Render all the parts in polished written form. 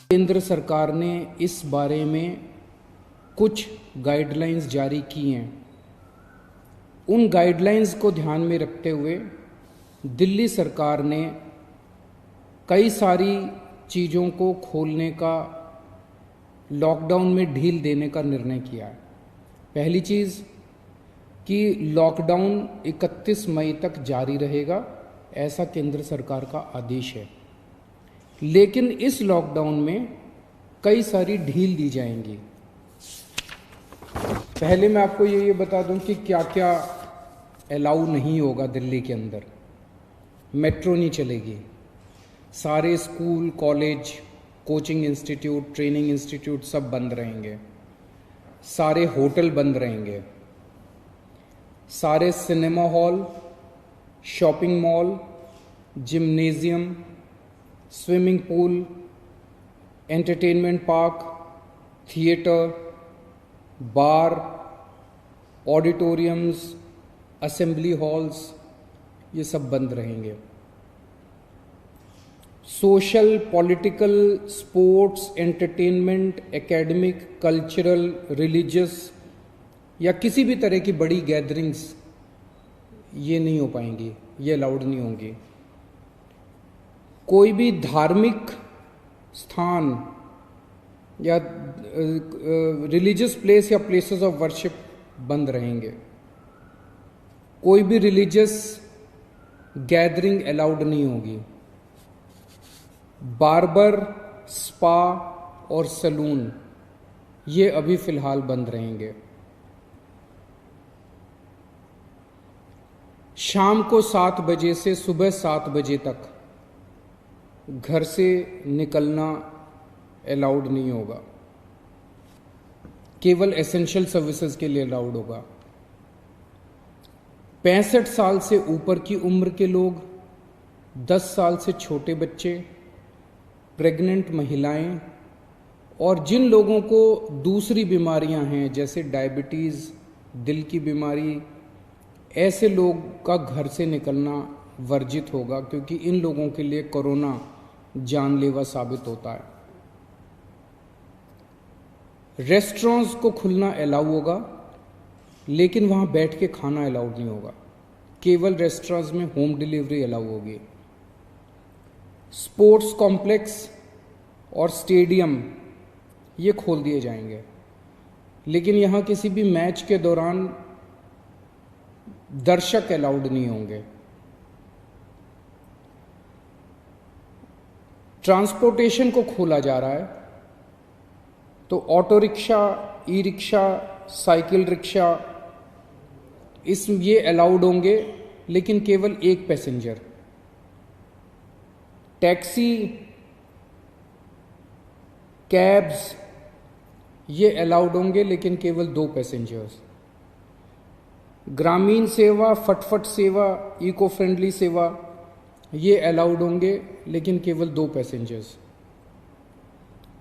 केंद्र सरकार ने इस बारे में कुछ गाइडलाइंस जारी की हैं। उन गाइडलाइंस को ध्यान में रखते हुए दिल्ली सरकार ने कई सारी चीज़ों को खोलने का, लॉकडाउन में ढील देने का निर्णय किया है। पहली चीज़ कि लॉकडाउन 31 मई तक जारी रहेगा, ऐसा केंद्र सरकार का आदेश है। लेकिन इस लॉकडाउन में कई सारी ढील दी जाएंगी। पहले मैं आपको ये बता दूं कि क्या क्या अलाउ नहीं होगा दिल्ली के अंदर। मेट्रो नहीं चलेगी, सारे school, college, coaching institute, training institute सब बंद रहेंगे। सारे होटल बंद रहेंगे। सारे cinema hall, shopping mall, gymnasium, swimming pool, entertainment park, theatre, bar, auditoriums, assembly halls, ये सब बंद रहेंगे। Social, political, sports, entertainment, academic, cultural, religious या किसी भी तरह की बड़ी गैदरिंग्स ये नहीं हो पाएंगी, ये अलाउड नहीं होंगी। कोई भी धार्मिक स्थान या रिलीजियस प्लेस या प्लेसेस ऑफ वर्शिप बंद रहेंगे। कोई भी रिलीजियस गैदरिंग अलाउड नहीं होगी। बार्बर, स्पा और सैलून ये अभी फिलहाल बंद रहेंगे। शाम को 7 बजे से सुबह 7 बजे तक घर से निकलना अलाउड नहीं होगा। केवल एसेंशियल सर्विसेज के लिए अलाउड होगा। 65 साल से ऊपर की उम्र के लोग, 10 साल से छोटे बच्चे, प्रेग्नेंट महिलाएं और जिन लोगों को दूसरी बीमारियां हैं जैसे डायबिटीज़, दिल की बीमारी, ऐसे लोग का घर से निकलना वर्जित होगा, क्योंकि इन लोगों के लिए कोरोना जानलेवा साबित होता है। रेस्टोरेंट्स को खुलना अलाउ होगा, लेकिन वहां बैठ के खाना अलाउड नहीं होगा। केवल रेस्टोरेंट्स में होम डिलीवरी अलाउ होगी। स्पोर्ट्स कॉम्प्लेक्स और स्टेडियम ये खोल दिए जाएंगे, लेकिन यहां किसी भी मैच के दौरान दर्शक अलाउड नहीं होंगे। ट्रांसपोर्टेशन को खोला जा रहा है, तो auto rickshaw, e rickshaw, cycle rickshaw ये अलाउड होंगे, लेकिन केवल एक पैसेंजर। टैक्सी, कैब्स ये अलाउड होंगे, लेकिन केवल 2 पैसेंजर्स। ग्रामीण सेवा, फटफट सेवा, इको फ्रेंडली सेवा ये अलाउड होंगे, लेकिन केवल 2 पैसेंजर्स।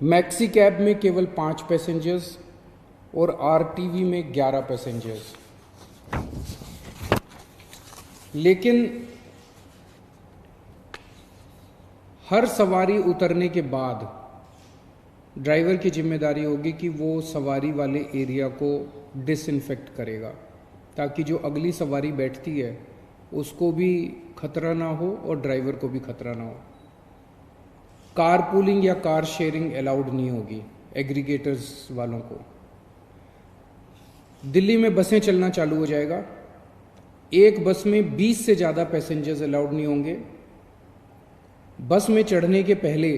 मैक्सी कैब में केवल 5 पैसेंजर्स और आरटीवी में 11 पैसेंजर्स। लेकिन हर सवारी उतरने के बाद ड्राइवर की जिम्मेदारी होगी कि वो सवारी वाले एरिया को डिसइंफेक्ट करेगा, ताकि जो अगली सवारी बैठती है उसको भी खतरा ना हो और ड्राइवर को भी खतरा ना हो। कार पूलिंग या कार शेयरिंग अलाउड नहीं होगी एग्रीगेटर्स वालों को। दिल्ली में बसें चलना चालू हो जाएगा। एक बस में 20 से ज़्यादा पैसेंजर्स अलाउड नहीं होंगे। बस में चढ़ने के पहले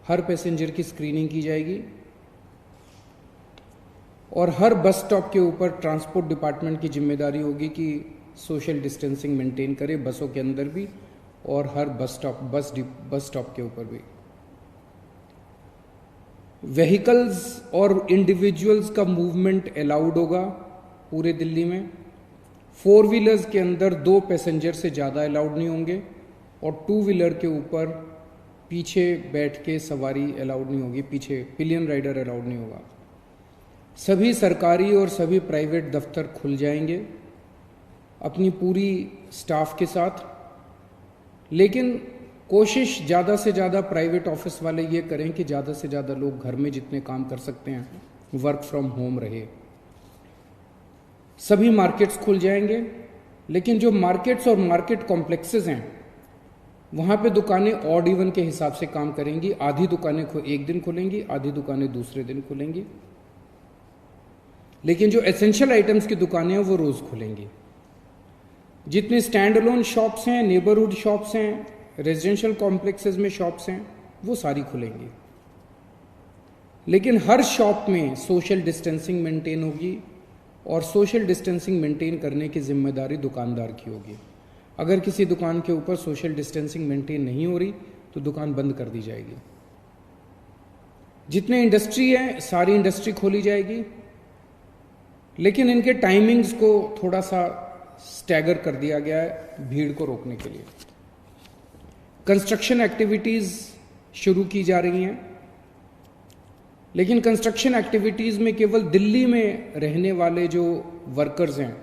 हर पैसेंजर की स्क्रीनिंग की जाएगी और हर बस स्टॉप के ऊपर ट्रांसपोर्ट डिपार्टमेंट की जिम्मेदारी होगी कि सोशल डिस्टेंसिंग मेंटेन करे, बसों के अंदर भी और हर बस स्टॉप के ऊपर भी। व्हीकल्स और इंडिविजुअल्स का मूवमेंट अलाउड होगा पूरे दिल्ली में। 4 व्हीलर्स के अंदर 2 पैसेंजर से ज़्यादा अलाउड नहीं होंगे और 2 व्हीलर के ऊपर पीछे बैठ के सवारी अलाउड नहीं होगी, पीछे पिलियन राइडर अलाउड नहीं होगा। सभी सरकारी और सभी प्राइवेट दफ्तर खुल जाएंगे अपनी पूरी स्टाफ के साथ, लेकिन कोशिश ज़्यादा से ज़्यादा प्राइवेट ऑफिस वाले ये करें कि ज़्यादा से ज़्यादा लोग घर में जितने काम कर सकते हैं वर्क फ्रॉम होम रहे। सभी मार्केट्स खुल जाएंगे, लेकिन जो मार्केट्स और मार्केट कॉम्प्लेक्सेस हैं वहाँ पे दुकानें ऑड इवन के हिसाब से काम करेंगी। आधी दुकानें एक दिन खुलेंगी, आधी दुकानें दूसरे दिन खुलेंगी, लेकिन जो एसेंशियल आइटम्स की दुकानें हैं वो रोज़ खुलेंगी। जितने स्टैंड अलोन शॉप्स हैं, नेबरहुड शॉप्स हैं, रेजिडेंशियल कॉम्प्लेक्सेस में शॉप्स हैं, वो सारी खुलेंगी, लेकिन हर शॉप में सोशल डिस्टेंसिंग मेंटेन होगी और सोशल डिस्टेंसिंग मेंटेन करने की जिम्मेदारी दुकानदार की होगी। अगर किसी दुकान के ऊपर सोशल डिस्टेंसिंग मेंटेन नहीं हो रही तो दुकान बंद कर दी जाएगी। जितने इंडस्ट्री है सारी इंडस्ट्री खोली जाएगी, लेकिन इनके टाइमिंग्स को थोड़ा सा स्टैगर कर दिया गया है भीड़ को रोकने के लिए। कंस्ट्रक्शन एक्टिविटीज़ शुरू की जा रही हैं, लेकिन कंस्ट्रक्शन एक्टिविटीज़ में केवल दिल्ली में रहने वाले जो वर्कर्स हैं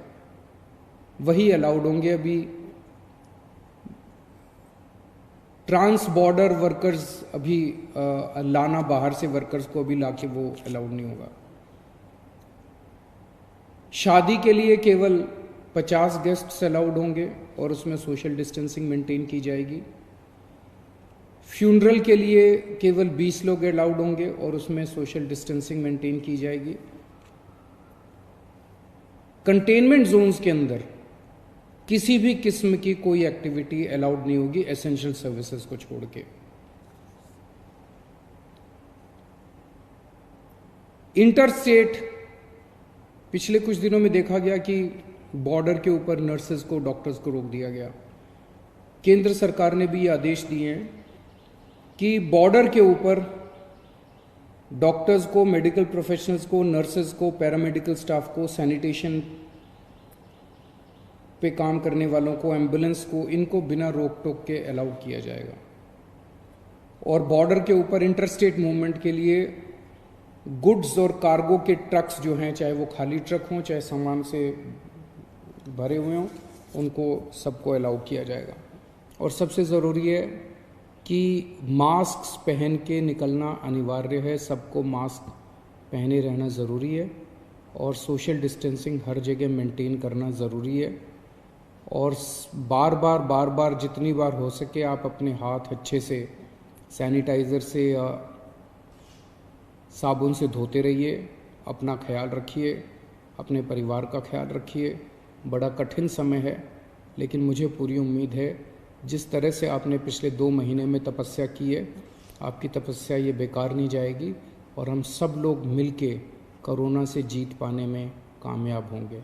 वही अलाउड होंगे। अभी ट्रांस बॉर्डर वर्कर्स अभी लाना, बाहर से वर्कर्स को अभी लाके वो अलाउड नहीं होगा। शादी के लिए केवल 50 गेस्ट्स अलाउड होंगे और उसमें सोशल डिस्टेंसिंग मेंटेन की जाएगी। फ्यूनरल के लिए केवल 20 लोग अलाउड होंगे और उसमें सोशल डिस्टेंसिंग मेंटेन की जाएगी। कंटेनमेंट जोन्स के अंदर किसी भी किस्म की कोई एक्टिविटी अलाउड नहीं होगी एसेंशियल सर्विसेज को छोड़ के। इंटर स्टेट पिछले कुछ दिनों में देखा गया कि बॉर्डर के ऊपर नर्सेज को, डॉक्टर्स को रोक दिया गया। केंद्र सरकार ने भी ये आदेश दिए हैं कि बॉर्डर के ऊपर डॉक्टर्स को, मेडिकल प्रोफेशनल्स को, नर्सेज को, पैरामेडिकल स्टाफ को, सैनिटेशन पे काम करने वालों को, एम्बुलेंस को, इनको बिना रोक टोक के अलाउ किया जाएगा। और बॉर्डर के ऊपर इंटरस्टेट मूवमेंट के लिए गुड्स और कार्गो के ट्रक्स जो हैं, चाहे वो खाली ट्रक हों चाहे सामान से भरे हुए हों, उनको सबको अलाउ किया जाएगा। और सबसे ज़रूरी है कि मास्क पहन के निकलना अनिवार्य है। सबको मास्क पहने रहना ज़रूरी है और सोशल डिस्टेंसिंग हर जगह मेंटेन करना ज़रूरी है। और बार बार जितनी बार हो सके आप अपने हाथ अच्छे से सैनिटाइज़र से या साबुन से धोते रहिए। अपना ख्याल रखिए, अपने परिवार का ख्याल रखिए। बड़ा कठिन समय है, लेकिन मुझे पूरी उम्मीद है जिस तरह से आपने पिछले 2 महीने में तपस्या की है, आपकी तपस्या ये बेकार नहीं जाएगी और हम सब लोग मिलके कोरोना से जीत पाने में कामयाब होंगे।